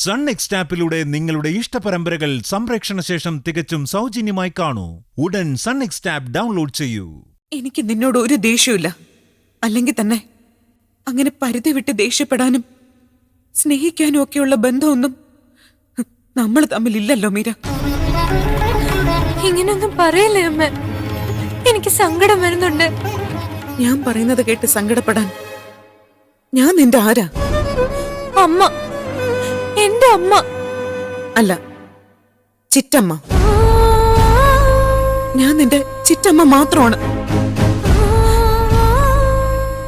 Sun next ആപ്പിലൂടെ നിങ്ങളുടെ ഇഷ്ടപരമ്പരകൾ സംപ്രേക്ഷണ ശേഷം തികച്ചും സൗജന്യമായി കാണൂ. ഉടൻ സൺ നെക്സ്റ്റ് ആപ്പ് ഡൗൺലോഡ് ചെയ്യൂ. എനിക്ക് നിന്നോട് ഒരു ദേഷ്യമില്ല. അല്ലെങ്കിൽ തന്നെ അങ്ങനെ പരിധി വിട്ട് ദേഷ്യപ്പെടാനും സ്നേഹിക്കാനും ഒക്കെയുള്ള ബന്ധമൊന്നും നമ്മൾ തമ്മിലില്ലല്ലോ മീര. ഇങ്ങനൊന്നും പറയല്ലേ അമ്മ, എനിക്ക് സങ്കടം വരുന്നുണ്ട്. ഞാൻ പറയുന്നത് കേട്ട് സങ്കടപ്പെടാൻ ഞാൻ നിന്റെ ആരാ? അമ്മ, എന്റെ അമ്മ. അല്ല, ചിറ്റമ്മ. ഞാൻ നിന്റെ ചിറ്റമ്മ മാത്രമാണ്.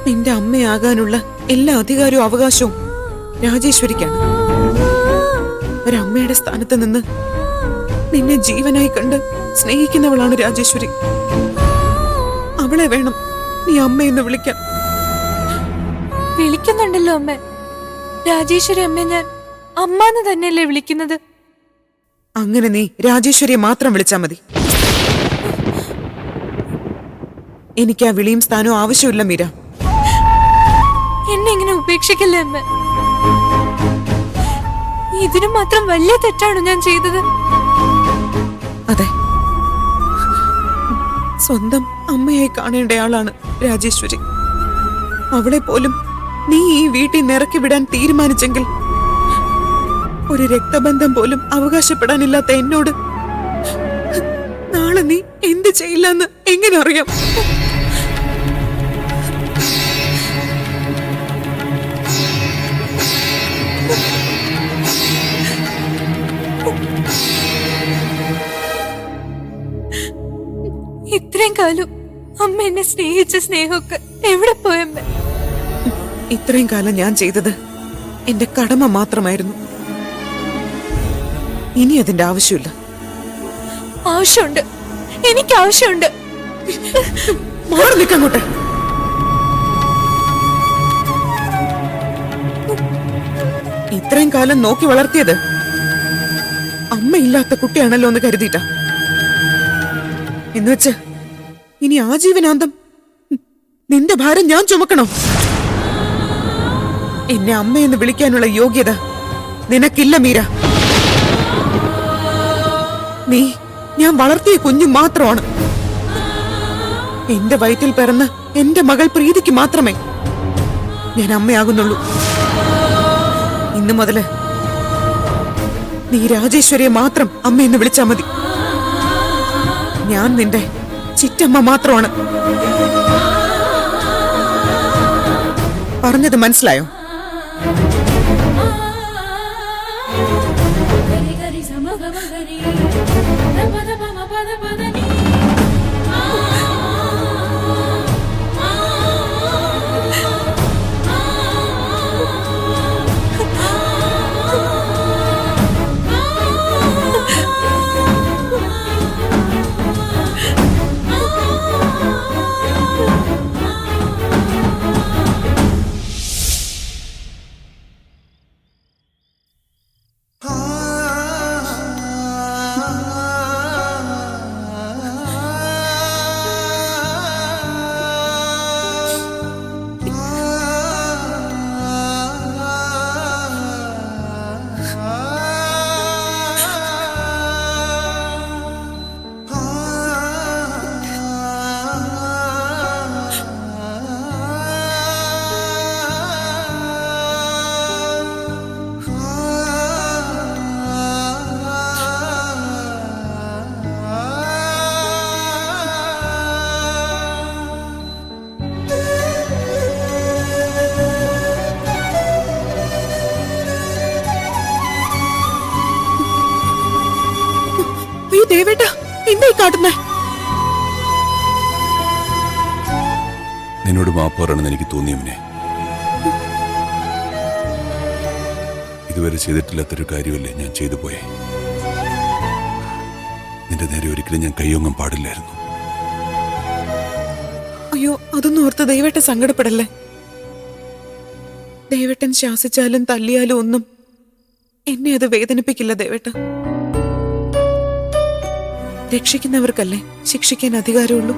നിന്റെ അമ്മയാകാനുള്ള എല്ലാ അധികാരവും അവകാശവും രാജേശ്വരിക്കാണ്. ഒരമ്മയുടെ സ്ഥാനത്ത് നിന്ന് നിന്നെ ജീവനായി കണ്ട് സ്നേഹിക്കുന്നവളാണ് രാജേശ്വരി. അവളെ വേണം നീ അമ്മയെന്ന് വിളിക്കാൻ. വിളിക്കുന്നുണ്ടല്ലോ അമ്മ. രാജേശ്വരി അമ്മ ഞാൻ അമ്മന്ന് തന്നെയല്ലേ വിളിക്കുന്നത്. അങ്ങനെ നീ രാജേശ്വരിയെ മാത്രം വിളിച്ചാ മതി. എനിക്ക് ആ വിളിയും സ്ഥാനവും ആവശ്യമില്ല മീര. എന്നെ ഇങ്ങനെ ഉപേക്ഷിക്കല്ലേ അമ്മ. ഇതിനു മാത്രം വലിയ തെറ്റാണോ ഞാൻ ചെയ്തത്? അതെ, സ്വന്തം അമ്മയായി കാണേണ്ടയാളാണ് രാജേശ്വരി. അവളെ പോലും നീ ഈ വീട്ടിൽ നിറക്കി വിടാൻ തീരുമാനിച്ചെങ്കിൽ ഒരു രക്തബന്ധം പോലും അവകാശപ്പെടാനില്ലാത്ത എന്നോട് നാളെ നീ എന്ത് ചെയ്യില്ലെന്ന് എങ്ങനെ അറിയാം? ഇത്രയും കാലം അമ്മ എന്നെ സ്നേഹിച്ച സ്നേഹമൊക്കെ എവിടെ പോയമ്മ? ഇത്രയും കാലം ഞാൻ ചെയ്തത് എന്റെ കടമ മാത്രമായിരുന്നു. ഇനി അതിന്റെ ആവശ്യമില്ല. ആവശ്യമുണ്ട്, എനിക്ക് ആവശ്യമുണ്ട്. മാറി നിൽക്കങ്ങോട്ട്. ഇത്രയും കാലം നോക്കി വളർത്തിയത് അമ്മയില്ലാത്ത കുട്ടിയാണല്ലോ എന്ന് കരുതിയിട്ടാ. എന്നുവെച്ച് ഇനി ആജീവനാന്തം നിന്റെ ഭാരം ഞാൻ ചുമക്കണോ? എന്നെ അമ്മയെന്ന് വിളിക്കാനുള്ള യോഗ്യത നിനക്കില്ല മീര. നീ ഞാൻ വളർത്തിയ കുഞ്ഞു മാത്രമാണ്. എന്റെ വയറ്റിൽ പിറന്ന എന്റെ മകൾ പ്രീതിക്ക് മാത്രമേ ഞാൻ അമ്മയാകുന്നുള്ളൂ. ഇന്നു മുതല് നീ രാജേശ്വരിയെ മാത്രം അമ്മയെന്ന് വിളിച്ചാ മതി. ഞാൻ നിന്റെ ചിറ്റമ്മ മാത്രമാണ്. പറഞ്ഞത് മനസ്സിലായോ? ദേവേട്ടാ, എന്തായി കാട്ടുന്നേ? നിന്നോട് മാപ്പ് പറയണമെന്ന് എനിക്ക് തോന്നിയവനെ. ഇതുവരെ ചെയ്തിട്ടില്ലാത്തൊരു കാര്യമല്ലേ ഞാൻ ചെയ്തു പോയേ. നിന്റെ നേരെ ഒരിക്കലും ഞാൻ കൈയൊങ്ങാൻ പാടില്ലായിരുന്നു. അയ്യോ, അതൊന്നും ഓർത്ത് ദൈവേട്ടൻ സങ്കടപ്പെടല്ലേ. ദൈവേട്ടൻ ശാസിച്ചാലും തല്ലിയാലും ഒന്നും എന്നെ അത് വേദനിപ്പിക്കില്ല ദേവേട്ട. രക്ഷിക്കുന്നവർക്കല്ലേ ശിക്ഷിക്കാൻ അധികാരമുള്ളൂ.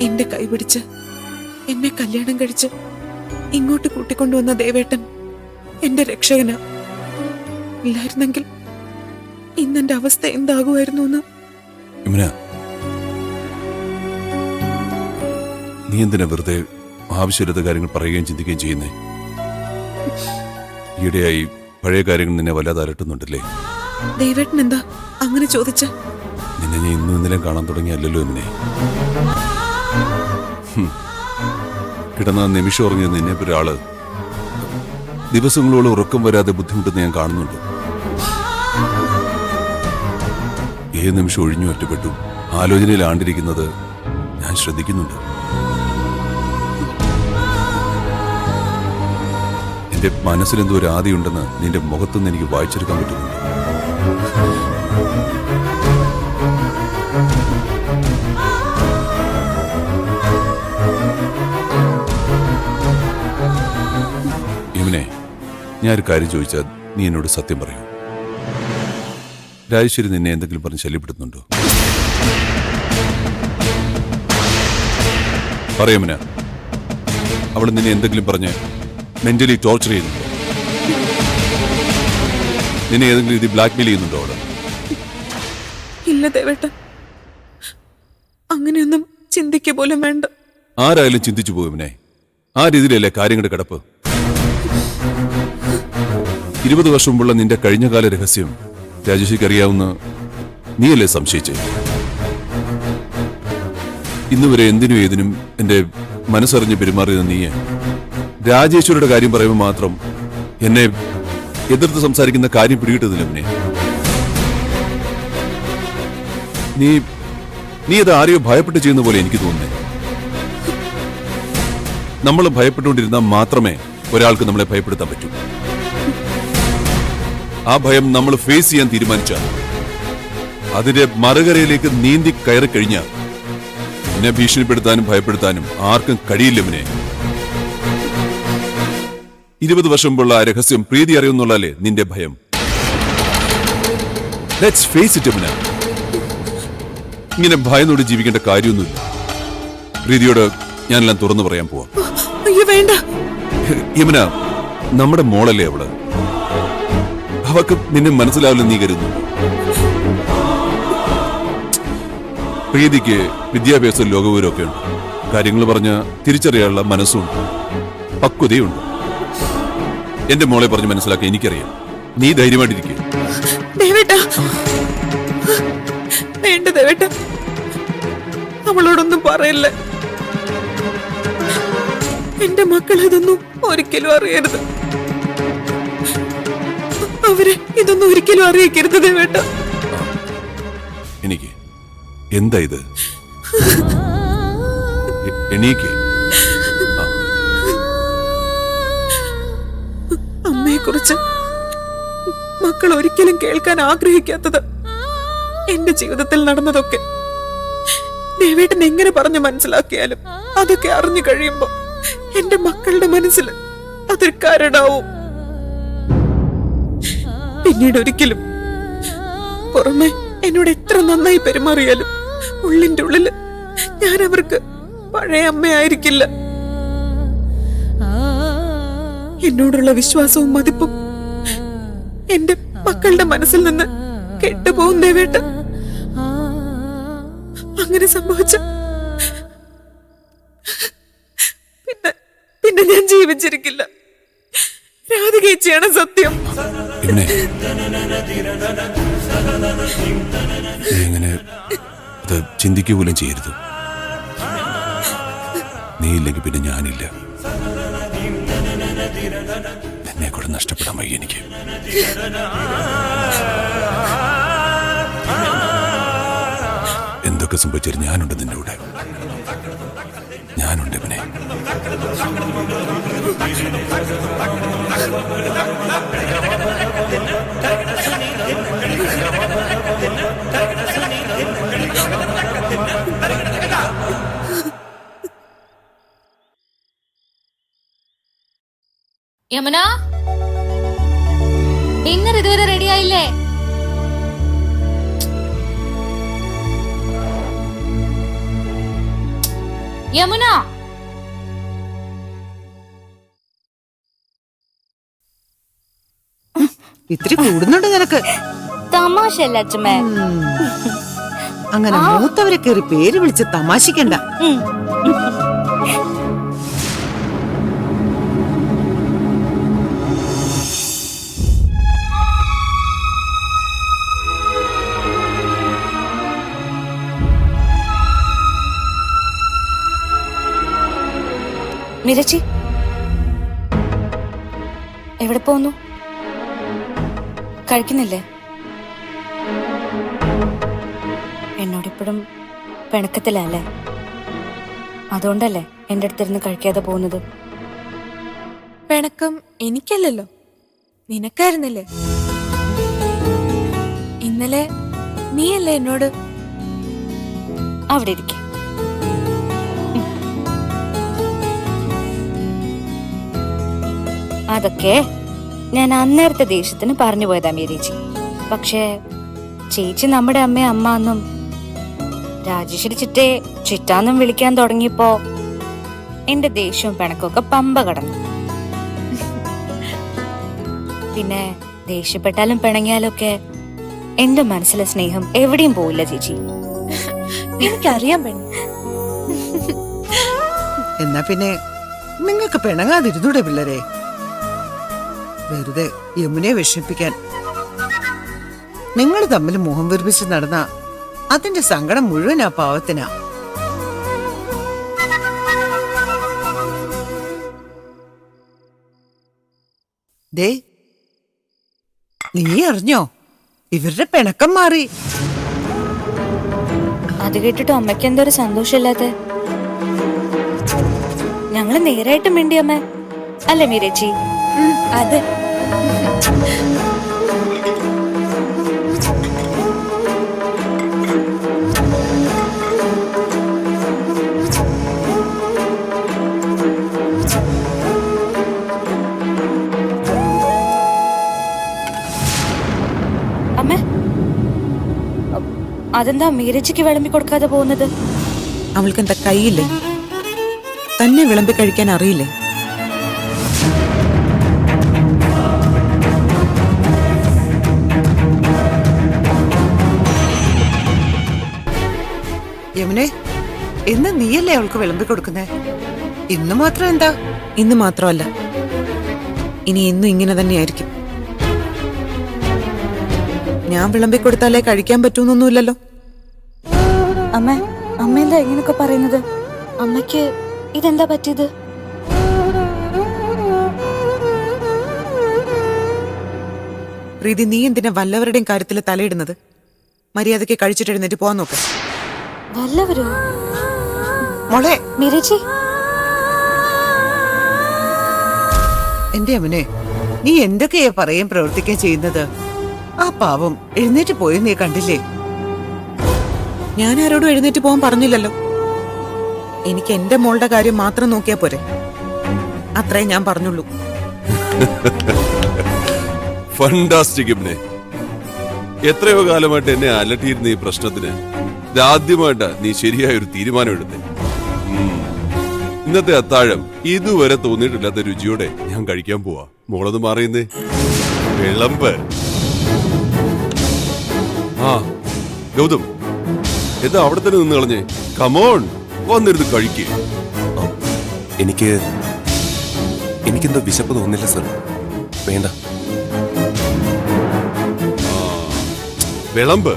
എന്റെ കൈപിടിച്ച് എന്നെ കല്യാണം കഴിച്ച് ഇങ്ങോട്ട് കൂട്ടിക്കൊണ്ടുവന്ന ദേവേട്ടൻ എന്റെ രക്ഷകനാ. ഇല്ലായിരുന്നെങ്കിൽ ഇന്നെന്റെ അവസ്ഥ എന്താകുമായിരുന്നു എന്ന്. യമുന, നീ എന്തിനാ വെറുതെ ആവശ്യമില്ലാത്ത കാര്യങ്ങൾ പറയുകയും ചിന്തിക്കുകയും ചെയ്യുന്നേ? ഈയിടെയായി പഴയ കാര്യങ്ങൾ നിന്നെ വല്ലാതെ അലട്ടുന്നുണ്ടല്ലേ? ദേവേട്ടൻ എന്താ അങ്ങനെ ചോദിച്ച? നിന്നെ ഞാൻ ഇന്നും ഇന്നലെയും കാണാൻ തുടങ്ങിയല്ലോ യമുനെ. കിടന്ന നിമിഷം ഉറങ്ങിയ നിന്നെ ഒരാള് ദിവസങ്ങളോളം ഉറക്കം വരാതെ ബുദ്ധിമുട്ടെന്ന് ഞാൻ കാണുന്നുണ്ട്. ഏത് നിമിഷം ഒഴിഞ്ഞു ഒറ്റപ്പെട്ടു ആലോചനയിൽ ആണ്ടിരിക്കുന്നത് ഞാൻ ശ്രദ്ധിക്കുന്നുണ്ട്. എന്റെ മനസ്സിലെന്തോ ഒരു ആദിയുണ്ടെന്ന് നിന്റെ മുഖത്തുനിന്ന് എനിക്ക് വായിച്ചെടുക്കാൻ പറ്റുന്നുണ്ട്. യമുനെ, ഞാനൊരു കാര്യം ചോദിച്ചാൽ നീ എന്നോട് സത്യം പറയൂ. രാജേശ്വരി നിന്നെ എന്തെങ്കിലും പറഞ്ഞ് ശല്യപ്പെടുത്തുന്നുണ്ടോ? പറയമുന, അവൾ നിന്നെ എന്തെങ്കിലും പറഞ്ഞ് മെന്റലി ടോർച്ചർ ചെയ്യുന്നുണ്ടോ? നിന്നെ ഏതെങ്കിലും രീതി ബ്ലാക്ക്മെയിൽ ചെയ്യുന്നുണ്ടോ അവള്? ഇല്ല ദേവേട്ട, അങ്ങനെയൊന്നും ചിന്തിക്ക പോലും വേണ്ട. ആരായാലും ചിന്തിച്ചു പോകുമനെ. ആ രീതിയിലല്ലേ കാര്യങ്ങളുടെ കിടപ്പ്. 20 വർഷം മുമ്പുള്ള നിന്റെ കഴിഞ്ഞകാല രഹസ്യം രാജേഷിക്ക് അറിയാവുന്ന നീയല്ലേ സംശയിച്ചേ? ഇന്നുവരെ എന്തിനും ഏതിനും എന്റെ മനസ്സറിഞ്ഞ് പെരുമാറിയത് നീയെ. രാജേശ്വരിയുടെ കാര്യം പറയുമ്പോൾ മാത്രം എന്നെ എതിർത്ത് സംസാരിക്കുന്ന കാര്യം പിടികിട്ടതില്ല. പിന്നെ നീ അത് ആരെയോ ഭയപ്പെട്ട് ചെയ്യുന്ന പോലെ എനിക്ക് തോന്നുന്നേ. നമ്മൾ ഭയപ്പെട്ടുകൊണ്ടിരുന്നാൽ മാത്രമേ ഒരാൾക്ക് നമ്മളെ ഭയപ്പെടുത്താൻ പറ്റൂ. ആ ഭയം നമ്മൾ ഫേസ് ചെയ്യാൻ തീരുമാനിച്ചാൽ അതിന്റെ മറുകരയിലേക്ക് നീന്തി കയറി കഴിഞ്ഞാൽ എന്നെ ഭീഷണിപ്പെടുത്താനും ഭയപ്പെടുത്താനും ആർക്കും കഴിയില്ല. ഇവനെ 20 വർഷം മുമ്പുള്ള ആ രഹസ്യം പ്രീതി അറിയുന്നുള്ളല്ലേ നിന്റെ ഭയം? Let's face it Yamuna. ഇങ്ങനെ ഭയന്നോട് ജീവിക്കേണ്ട കാര്യമൊന്നുമില്ല. പ്രീതിയോട് ഞാനെല്ലാം തുറന്നു പറയാൻ പോവാം. അയ്യോ വേണ്ട യമുന, നമ്മുടെ മോളല്ലേ അവള്. അവക്ക് നിന്നെ മനസ്സിലാവില്ലെന്ന് നീ കരുതുന്നു. പ്രീതിക്ക് വിദ്യാഭ്യാസവും ലോകവിവരവും ഒക്കെ ഉണ്ട്. കാര്യങ്ങൾ പറഞ്ഞ തിരിച്ചറിയാനുള്ള മനസ്സുണ്ട്, പക്വതയുണ്ട്. എന്റെ മോളെ പറഞ്ഞ് മനസ്സിലാക്കി എനിക്കറിയാം. നീ ധൈര്യമായിട്ടിരിക്കുക. വേണ്ട ദേവേട്ട, അവളോടൊന്നും പറയല്ലേ. എന്റെ മക്കൾ ഇതൊന്നും ഒരിക്കലും അറിയരുത്. അവരെ ഇതൊന്നും ഒരിക്കലും അറിയിക്കരുത് ദേവേട്ട. എനിക്ക് എന്താ ഇത്? എണീക്ക്. അമ്മയെ കുറിച്ച് മക്കൾ ഒരിക്കലും കേൾക്കാൻ ആഗ്രഹിക്കാത്തത് എന്റെ ജീവിതത്തിൽ നടന്നതൊക്കെ ദേവേട്ടൻ എങ്ങനെ പറഞ്ഞു മനസ്സിലാക്കിയാലും അതൊക്കെ അറിഞ്ഞു കഴിയുമ്പോ എന്റെ മക്കളുടെ മനസ്സിൽ അതൊരു കരടാവും. പിന്നീട് ഒരിക്കലും പുറമെ എന്നോട് എത്ര നന്നായി പെരുമാറിയാലും ഉള്ളിന്റെ ഉള്ളില് ഞാൻ അവർക്ക് പഴയ അമ്മയായിരിക്കില്ല. എന്നോടുള്ള വിശ്വാസവും മതിപ്പും എന്റെ മക്കളുടെ മനസ്സിൽ നിന്ന് കെട്ടുപോകും ദേവേട്ട. അങ്ങനെ സംഭവിച്ച പിന്നെ ഞാൻ ജീവിച്ചിരിക്കില്ല. രാധികേച്ചിയാണ് സത്യം. എങ്ങനെ അത് ചിന്തിക്കുക പോലും ചെയ്യരുത്. നീ ഇല്ലെങ്കിൽ പിന്നെ ഞാനില്ല. നിന്നെ കൂടെ നഷ്ടപ്പെടാൻ വയ്യ എനിക്ക്. എന്തൊക്കെ സംഭവിച്ചാലും ഞാനുണ്ട് നിന്റെ കൂടെ. ഞാനുണ്ട് പിന്നെ. യമുന, ഡിന്നർ ഇതുവരെ റെഡി ആയില്ലേ? യമുന, ഇത്തിരി കൂടുന്നുണ്ട് നിനക്ക്. തമാശല്ല അച്ഛമ്മേ. അങ്ങനെ മൂത്തവരെ കയറി പേര് വിളിച്ച് തമാശിക്കണ്ട. മിരച്ചി എവിടെ പോന്നു? കഴിക്കുന്നില്ലേ? എന്നോടിപ്പോഴും പിണക്കത്തിലല്ലേ? അതുകൊണ്ടല്ലേ എന്റെ അടുത്തിരുന്ന് കഴിക്കാതെ പോകുന്നത്? പിണക്കം എനിക്കല്ലല്ലോ, നിനക്കായിരുന്നില്ലേ? ഇന്നലെ നീയല്ലേ എന്നോട് അവിടെ ഇരിക്കെ. അതൊക്കെ ഞാൻ അന്നേരത്തെ ദേഷ്യത്തിന് പറഞ്ഞു പോയതാ മീരേച്ചി. പക്ഷേ ചേച്ചി നമ്മുടെ അമ്മയെ അമ്മ എന്നും രാജേശ്വരി ചിറ്റയെ ചിറ്റാന്നും വിളിക്കാൻ തുടങ്ങിയപ്പോ എന്റെ ദേഷ്യവും പിണക്കൊക്കെ പമ്പ കടന്നു. പിന്നെ ദേഷ്യപ്പെട്ടാലും പിണങ്ങിയാലും ഒക്കെ എന്റെ മനസ്സിലെ സ്നേഹം എവിടെയും പോയില്ല ചേച്ചി. എനിക്കറിയാൻ പെണ്ണു. എന്നാ പിന്നെ നിങ്ങൾക്ക് പിണങ്ങാതിരുന്നൂടെ പിള്ളേരെ? വെറുതെ യമുനെ വിഷമിപ്പിക്കാൻ. നിങ്ങൾ തമ്മിൽ മുഖം വീർപ്പിച്ച് നടന്ന അതിന്റെ സങ്കടം മുഴുവൻ ആ പാവത്തിനാ. ദേ, നീ അറിഞ്ഞോ ഇവരുടെ പിണക്കം മാറി? അത് കേട്ടിട്ട് അമ്മയ്ക്ക് എന്തൊരു സന്തോഷമില്ലാതെ? ഞങ്ങള് നേരായിട്ട് മിണ്ടി അമ്മ അല്ലേ മീരേച്ചി? അതെ. അമ്മ അതെന്താ മീരച്ചിക്ക് വിളമ്പി കൊടുക്കാതെ പോകുന്നത്? അവൾക്ക് എന്താ കൈയില്ലേ? തന്നെ വിളമ്പി കഴിക്കാൻ അറിയില്ലേ? യമുനെ, ഇന്ന് നീയല്ലേ അവൾക്ക് വിളമ്പി കൊടുക്കുന്നേ? ഇന്ന് മാത്രം എന്താ? ഇന്ന് മാത്രമല്ല, ഇനി എന്നും ഇങ്ങനെ തന്നെയായിരിക്കും. ഞാൻ വിളമ്പി കൊടുത്താലേ കഴിക്കാൻ പറ്റൂന്നൊന്നുമില്ലല്ലോ. അമ്മ അമ്മ എന്താ ഇങ്ങനൊക്കെ പറയുന്നത്? അമ്മയ്ക്ക് ഇതെന്താ പറ്റിയത്? പ്രീതി, നീ എന്തിനാ വല്ലവരുടെയും കാര്യത്തിൽ തലയിടുന്നത്? മര്യാദയ്ക്ക് കഴിച്ചിട്ട് എഴുന്നേറ്റ് പോവാൻ നോക്ക്. വല്ലവരോ? മോളെ, മീരച്ചി, എന്റെ യമുനെ, നീ എന്തൊക്കെയാ പറയും പ്രവർത്തിക്കാൻ ചെയ്യുന്നത്? ആ പാവം എഴുന്നേറ്റ് പോയി നീ കണ്ടില്ലേ? ഞാൻ ആരോടും എഴുന്നേറ്റ് പോകാൻ പറഞ്ഞില്ലല്ലോ. എനിക്ക് എന്റെ മോളുടെ കാര്യം മാത്രം നോക്കിയാ പോരെ, അത്രേ ഞാൻ പറഞ്ഞുള്ളൂ. ഫണ്ടാസ്റ്റിക് ഇബ്നെ. എത്രയോ കാലമായിട്ട് എന്നെ അലട്ടിയിരുന്ന ഈ പ്രശ്നത്തിന് ഇതാദ്യമായിട്ടാ നീ ശരിയായൊരു തീരുമാനം എടുത്തേ. ഇന്നത്തെ അത്താഴം ഇതുവരെ തോന്നിയിട്ടില്ലാത്ത രുചിയോടെ ഞാൻ കഴിക്കാൻ പോവാ. മോളൊന്ന് മാറിയുന്നേ. വിളമ്പ്. ആ ഗൗതം, എന്താ അവിടെ തന്നെ നിന്ന് കളഞ്ഞേ? കമോൺ, വന്നിരുന്ന് കഴിക്കേ. എനിക്കെന്തോ വിശപ്പ് തോന്നില്ല സർ. വേണ്ട. വിളമ്പ്.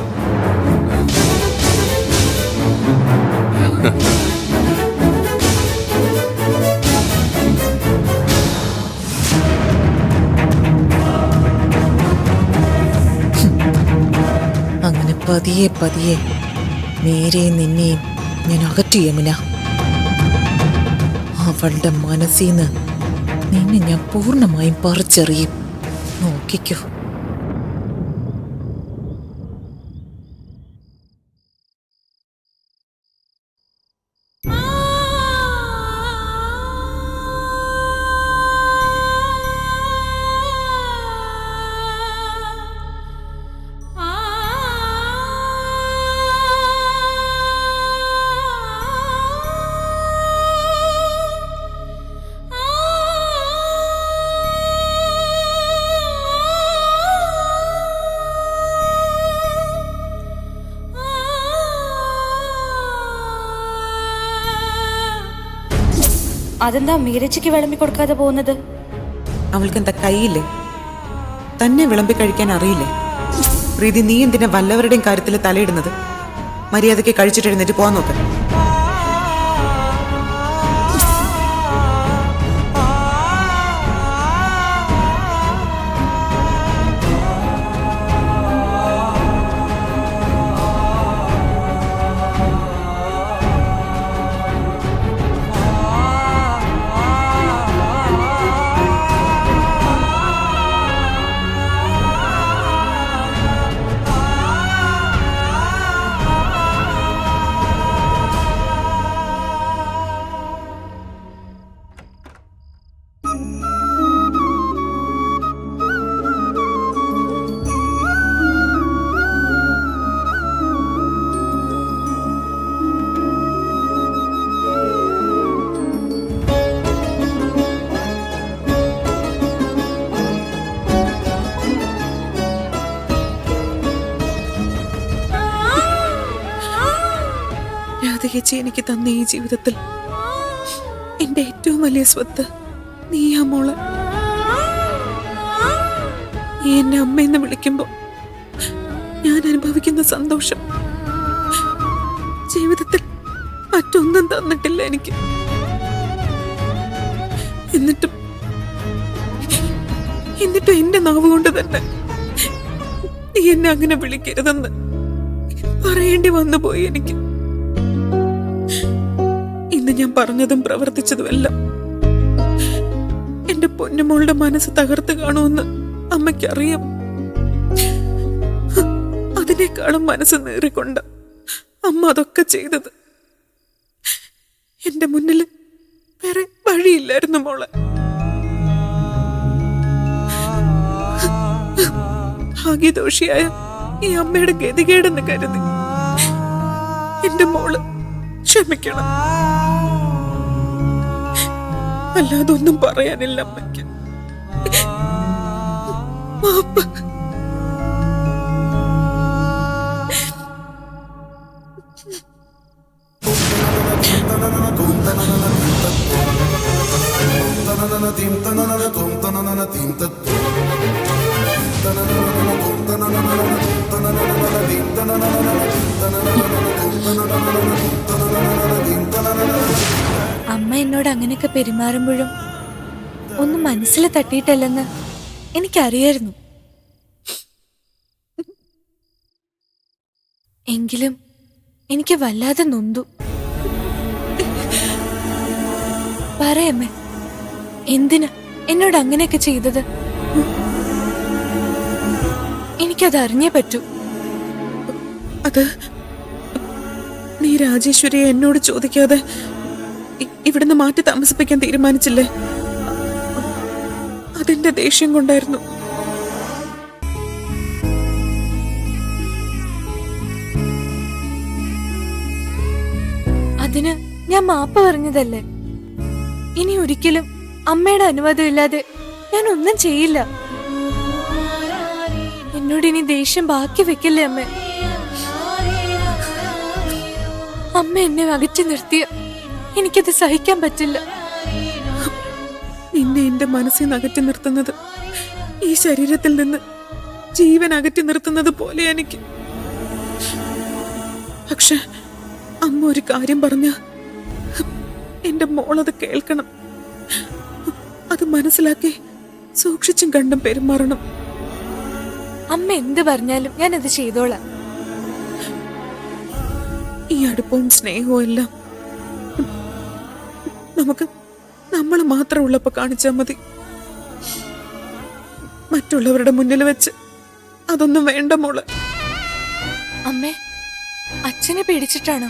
അങ്ങനെ പതിയെ പതിയെ നേരെയും നിന്നെയും ഞാൻ അകറ്റി യമുന. അവളുടെ മനസ്സിന്ന് നിന്നെ ഞാൻ പൂർണ്ണമായും പറിച്ചെറിയും. നോക്കിക്കോ. അതെന്താ മീരച്ചിക്ക് വിളമ്പി കൊടുക്കാതെ പോകുന്നത്? അവൾക്ക് എന്താ കൈയില്ലേ? തന്നെ വിളമ്പി കഴിക്കാൻ അറിയില്ലേ? പ്രീതി, നീ എന്തിനാ വല്ലവരുടെയും കാര്യത്തിൽ തലയിടുന്നത്? മര്യാദയ്ക്ക് കഴിച്ചിട്ട് എഴുന്നേറ്റ് പോവാൻ നോക്ക്. രാധകേച്ചി എനിക്ക് തന്ന ഈ ജീവിതത്തിൽ എന്റെ ഏറ്റവും വലിയ സ്വത്ത് നീയാ മോളെ. നീ എന്നെ അമ്മയെന്ന് വിളിക്കുമ്പോ ഞാൻ അനുഭവിക്കുന്ന സന്തോഷം ജീവിതത്തിൽ മറ്റൊന്നും തന്നിട്ടില്ല എനിക്ക്. എന്നിട്ടും എന്റെ നാവ് കൊണ്ട് തന്നെ നീ എന്നെ അങ്ങനെ വിളിക്കരുതെന്ന് പറയേണ്ടി വന്നുപോയി എനിക്ക്. ഇന്ന് ഞാൻ പറഞ്ഞതും പ്രവർത്തിച്ചതുമെല്ലാം എന്റെ പൊന്നുമോളുടെ മനസ്സ് തകർത്ത് കാണുമെന്ന് അമ്മയ്ക്കറിയാം. അതിനേക്കാളും മനസ്സ് നേറിക്കൊണ്ട് അമ്മ അതൊക്കെ ചെയ്തത്. എന്റെ മുന്നിൽ വേറെ വഴിയില്ലായിരുന്നു മോളെ. ഭാഗ്യദോഷിയായ ഈ അമ്മയുടെ ഗതികേടെന്ന് കരുതി എന്റെ മോള് ക്ഷമിക്കണം. അല്ലാതൊന്നും പറയാനില്ല അമ്മയ്ക്ക്. മാപ്പ്. അമ്മ എന്നോട് അങ്ങനെയൊക്കെ പെരുമാറുമ്പോഴും ഒന്നും മനസ്സിൽ തട്ടിയിട്ടല്ലെന്ന് എനിക്കറിയായിരുന്നു. എങ്കിലും എനിക്ക് വല്ലാതെ നൊന്തു. പറയമ്മേ, എന്തിനാ എന്നോട് അങ്ങനെയൊക്കെ ചെയ്തത്? എനിക്കത് അറിഞ്ഞേ പറ്റൂ. അത് നീ രാജേശ്വരിയെ എന്നോട് ചോദിക്കാതെ ഇവിടുന്ന് മാറ്റി താമസിപ്പിക്കാൻ തീരുമാനിച്ചില്ലേ? അതെന്റെ ദേഷ്യം കൊണ്ടായിരുന്നു. അതിന് ഞാൻ മാപ്പ് പറഞ്ഞതല്ലേ. ഇനി ഒരിക്കലും അമ്മയുടെ അനുവാദം ഇല്ലാതെ ഞാൻ ഒന്നും ചെയ്യില്ല. എന്നോട് ഇനി ദേഷ്യം ബാക്കി വെക്കല്ലേ അമ്മ. അമ്മ എന്നെ അകറ്റി നിർത്തിയ എനിക്കത് സഹിക്കാൻ പറ്റില്ല. നിന്നെ എന്റെ മനസ്സിൽ നിന്ന് അകറ്റി നിർത്തുന്നത് ഈ ശരീരത്തിൽ നിന്ന് ജീവൻ അകറ്റി നിർത്തുന്നത് പോലെ എനിക്ക്. പക്ഷെ അമ്മ ഒരു കാര്യം പറഞ്ഞ എന്റെ മോളത് കേൾക്കണം. അത് മനസ്സിലാക്കി സൂക്ഷിച്ചും കണ്ടും പെരുമാറണം. അമ്മ എന്ത് പറഞ്ഞാലും ഞാനത് ചെയ്തോളാം. ഈ അടുപ്പവും സ്നേഹവും എല്ലാം നമുക്ക് നമ്മൾ മാത്രം ഉള്ളപ്പോ കാണിച്ചാൽ മതി. മറ്റുള്ളവരുടെ മുന്നിൽ വെച്ച് അതൊന്നും വേണ്ട മോള്. അമ്മേ, അച്ഛനെ പേടിച്ചിട്ടാണോ?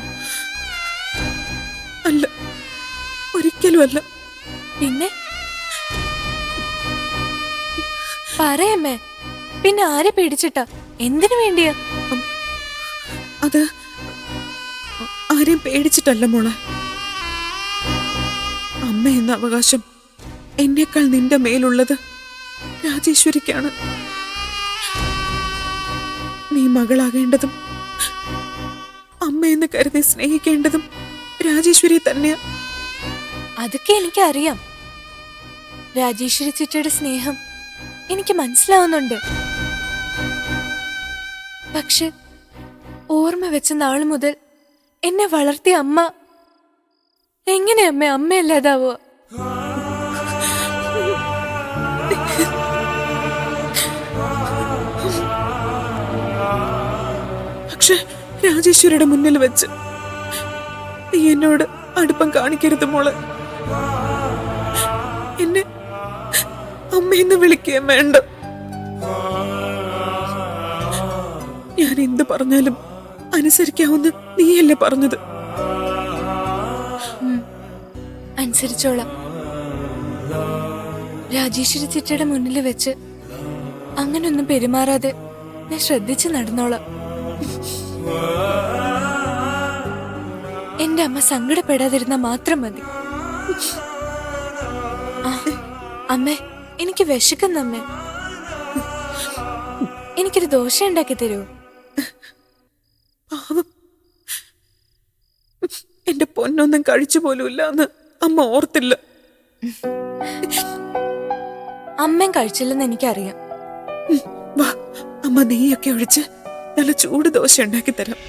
അല്ല, ഒരിക്കലും അല്ല. പിന്നെ പറയമ്മേ, പിന്നെ ആരെ പേടിച്ചിട്ടാ? എന്തിനു വേണ്ടിയാ? അത് ആരെയും പേടിച്ചിട്ടല്ല മോളെ. അമ്മ എന്ന അവകാശം എന്നേക്കാൾ നിന്റെ മേലുള്ളത് രാജേശ്വരിക്കാണ്. നീ മകളാകേണ്ടതും അമ്മ എന്ന് കരുതി സ്നേഹിക്കേണ്ടതും രാജേശ്വരി തന്നെയാ. അതൊക്കെ എനിക്കറിയാം. രാജേശ്വരി ചിറ്റയുടെ സ്നേഹം എനിക്ക് മനസ്സിലാവുന്നുണ്ട്. പക്ഷെ ഓർമ്മ വെച്ച നാൾ മുതൽ എന്നെ വളർത്തിയ അമ്മ എങ്ങനെ അമ്മയല്ലാതാവുക? പക്ഷെ രാജേശ്വരിയുടെ മുന്നിൽ വെച്ച് നീ എന്നോട് അടുപ്പം കാണിക്കരുത് മോളെ. എന്നെ അമ്മയെന്ന് വിളിക്കുകയും വേണ്ട. ഞാൻ എന്ത് പറഞ്ഞാലും അനുസരിക്കാവുന്ന നീയല്ലേ പറഞ്ഞത്. അനുസരിച്ചോളാം. രാജേശ്വരി ചിറ്റയുടെ മുന്നിൽ വെച്ച് അങ്ങനൊന്നും പെരുമാറാതെ ഞാൻ ശ്രദ്ധിച്ച് നടന്നോളാം. എന്റെ അമ്മ സങ്കടപ്പെടാതിരുന്ന മാത്രം മതി. അമ്മേ, എനിക്ക് വിശക്കുന്നമ്മേ. എനിക്കൊരു ദോശ ഉണ്ടാക്കി തരൂ. പാവം, എന്റെ പൊന്നൊന്നും കഴിച്ചു പോലുമില്ല എന്ന് അമ്മ ഓർത്തില്ല. അമ്മയും കഴിച്ചില്ലെന്ന് എനിക്കറിയാം. വാ, അമ്മ നെയ്യൊക്കെ ഒഴിച്ച് നല്ല ചൂട് ദോശ ഉണ്ടാക്കി തരാം.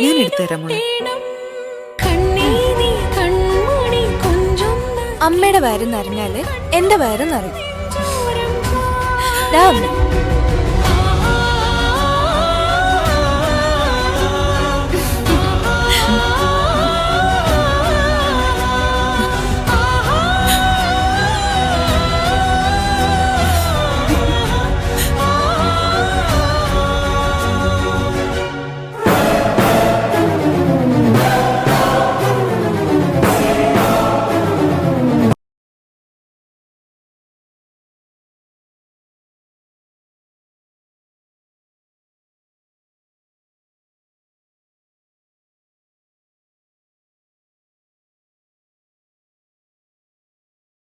ഞാൻ എടുത്തുതരാം മോളെ. അമ്മയുടെ വയറ് നിറഞ്ഞാല് എന്റെ വയറ് നിറയും. ദാ അമ്മ.